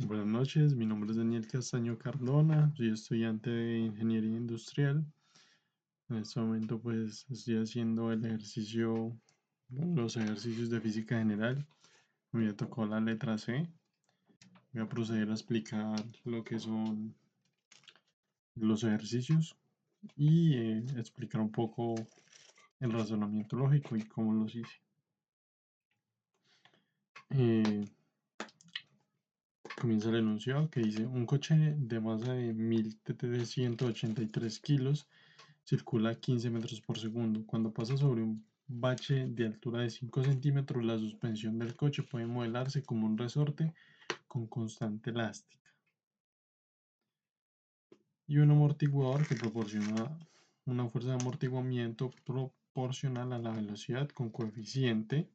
Buenas noches, mi nombre es Daniel Castaño Cardona, soy estudiante de Ingeniería Industrial. En este momento pues estoy haciendo los ejercicios de física general. Me tocó la letra C. Voy a proceder a explicar lo que son los ejercicios y explicar un poco el razonamiento lógico y cómo los hice. Eh, Comienza el enunciado que dice: un coche de masa de 1.183 kilos circula a 15 metros por segundo. Cuando pasa sobre un bache de altura de 5 centímetros, la suspensión del coche puede modelarse como un resorte con constante elástica y un amortiguador que proporciona una fuerza de amortiguamiento proporcional a la velocidad con coeficiente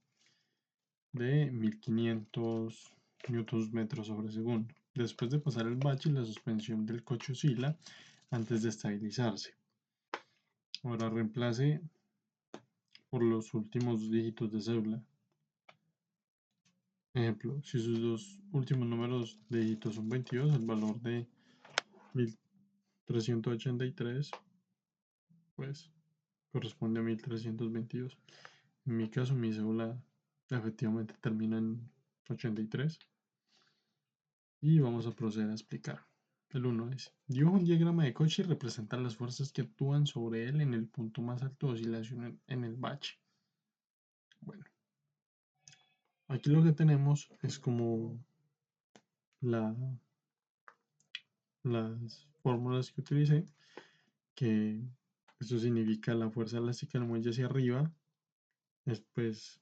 de 1500 newtons metros sobre segundo. Después de pasar el bache, la suspensión del coche oscila antes de estabilizarse. Ahora reemplace por los últimos dígitos de cédula. Ejemplo, si sus dos últimos números de dígitos son 22, el valor de 1383 pues corresponde a 1322. En mi caso, mi cédula efectivamente termina en 83 y vamos a proceder a explicar. El 1 es: dibuja un diagrama de coche y representa las fuerzas que actúan sobre él en el punto más alto de oscilación en el bache. Bueno, aquí lo que tenemos es como la, las fórmulas que utilicé, que eso significa la fuerza elástica del muelle hacia arriba, después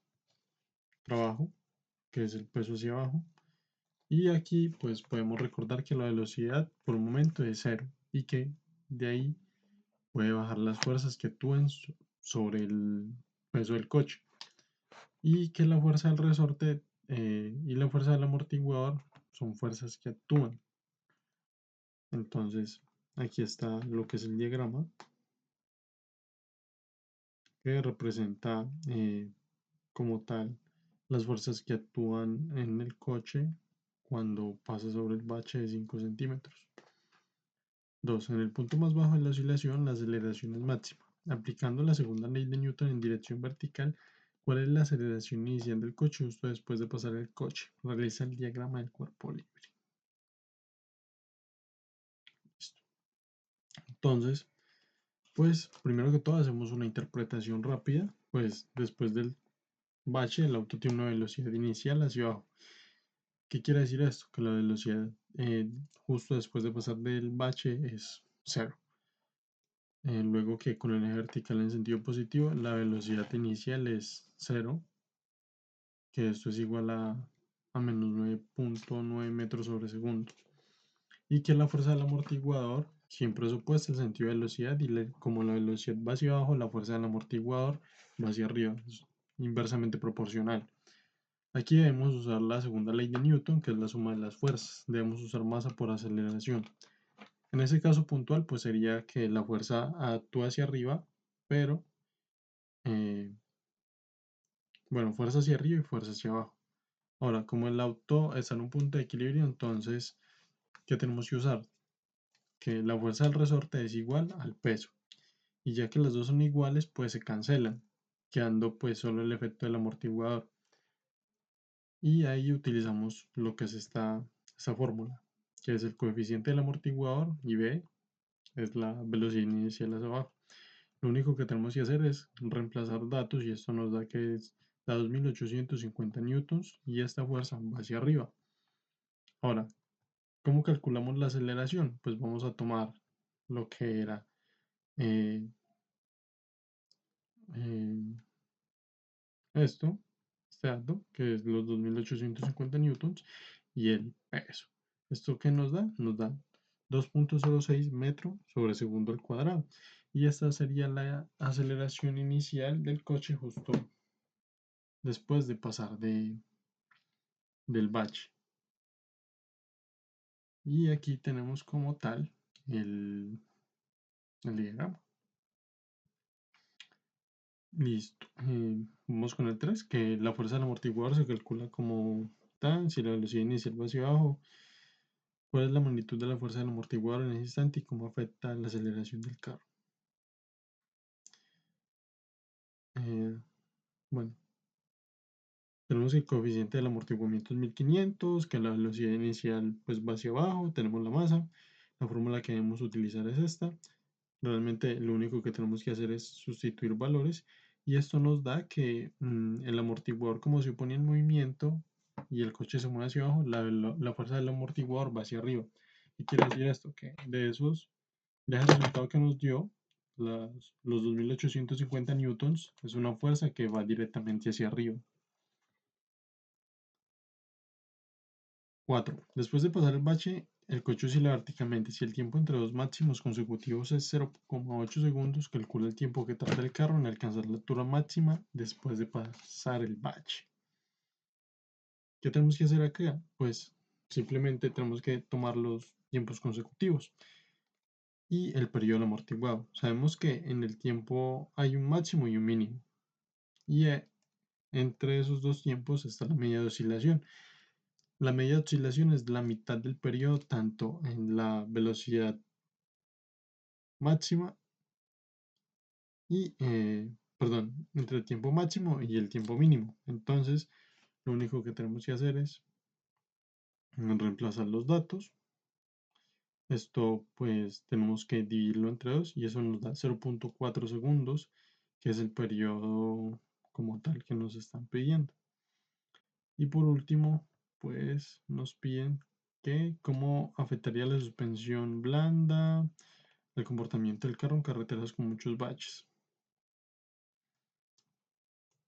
trabajo, que es el peso hacia abajo, y aquí pues podemos recordar que la velocidad por un momento es cero y que de ahí puede bajar las fuerzas que actúan sobre el peso del coche, y que la fuerza del resorte y la fuerza del amortiguador son fuerzas que actúan. Entonces aquí está lo que es el diagrama, que representa como tal las fuerzas que actúan en el coche cuando pasa sobre el bache de 5 centímetros. 2. En el punto más bajo de la oscilación, la aceleración es máxima. Aplicando la segunda ley de Newton en dirección vertical, ¿cuál es la aceleración inicial del coche justo después de pasar el coche? Realiza el diagrama del cuerpo libre. Listo. Entonces, pues primero que todo hacemos una interpretación rápida. Pues después del bache, el auto tiene una velocidad inicial hacia abajo. ¿Qué quiere decir esto? Que la velocidad justo después de pasar del bache es cero. Luego que con el eje vertical en sentido positivo, la velocidad inicial es cero, que esto es igual a menos 9.9 metros sobre segundo. Y que la fuerza del amortiguador siempre es opuesta al sentido de velocidad, y como la velocidad va hacia abajo, la fuerza del amortiguador va hacia arriba, es inversamente proporcional. Aquí debemos usar la segunda ley de Newton, que es la suma de las fuerzas. Debemos usar masa por aceleración. En ese caso puntual, pues sería que la fuerza actúa hacia arriba, pero, bueno, fuerza hacia arriba y fuerza hacia abajo. Ahora, como el auto está en un punto de equilibrio, entonces, ¿qué tenemos que usar? Que la fuerza del resorte es igual al peso. Y ya que las dos son iguales, pues se cancelan, quedando pues solo el efecto del amortiguador. Y ahí utilizamos lo que es esta fórmula, que es el coeficiente del amortiguador, y B es la velocidad inicial hacia abajo. Lo único que tenemos que hacer es reemplazar datos, y esto nos da que da 2850 newtons y esta fuerza va hacia arriba. Ahora, ¿cómo calculamos la aceleración? Pues vamos a tomar lo que era eh, eh, esto, este dato, que es los 2850 newtons, y el peso. ¿Esto qué nos da? Nos da 2.06 metros sobre segundo al cuadrado. Y esta sería la aceleración inicial del coche justo después de pasar del bache. Y aquí tenemos como tal el diagrama. Listo. Vamos con el 3, que la fuerza del amortiguador se calcula como tan, si la velocidad inicial va hacia abajo, ¿Cuál es la magnitud de la fuerza del amortiguador en ese instante y cómo afecta la aceleración del carro? Eh, bueno, tenemos que el coeficiente del amortiguamiento es 1500, que la velocidad inicial pues va hacia abajo, tenemos la masa, la fórmula que debemos utilizar es esta. Realmente lo único que tenemos que hacer es sustituir valores y esto nos da que el amortiguador como se pone en movimiento y el coche se mueve hacia abajo, la fuerza del amortiguador va hacia arriba. ¿Y quiere decir esto? Que de ese resultado que nos dio, los 2850 newtons es una fuerza que va directamente hacia arriba. 4. Después de pasar el bache, el coche oscila verticalmente. Si el tiempo entre dos máximos consecutivos es 0,8 segundos, calcula el tiempo que tarda el carro en alcanzar la altura máxima después de pasar el bache. ¿Qué tenemos que hacer acá? Pues simplemente tenemos que tomar los tiempos consecutivos y el periodo del amortiguado. Sabemos que en el tiempo hay un máximo y un mínimo. Y entre esos dos tiempos está la media de oscilación. La media de oscilación es la mitad del periodo tanto en la velocidad máxima y, perdón, entre el tiempo máximo y el tiempo mínimo. Entonces, lo único que tenemos que hacer es reemplazar los datos. Esto pues tenemos que dividirlo entre 2 y eso nos da 0,4 segundos, que es el periodo como tal que nos están pidiendo. Y por último, pues nos piden que cómo afectaría la suspensión blanda, el comportamiento del carro en carreteras con muchos baches.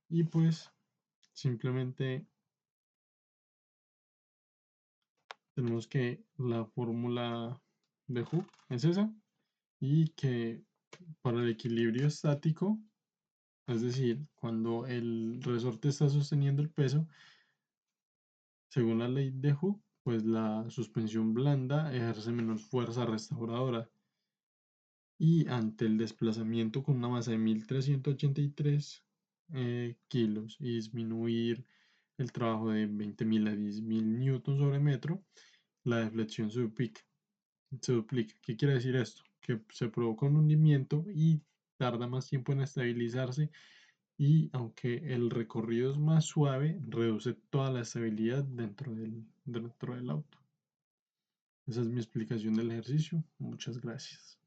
Y pues simplemente tenemos que la fórmula de Hooke es esa y que para el equilibrio estático, es decir, cuando el resorte está sosteniendo el peso, según la ley de Hooke, pues la suspensión blanda ejerce menos fuerza restauradora y ante el desplazamiento con una masa de 1383 kilos y disminuir el trabajo de 20.000 a 10.000 newtons sobre metro, la deflexión se duplica. ¿Qué quiere decir esto? Que se provoca un hundimiento y tarda más tiempo en estabilizarse y aunque el recorrido es más suave, reduce toda la estabilidad dentro del auto. Esa es mi explicación del ejercicio. Muchas gracias.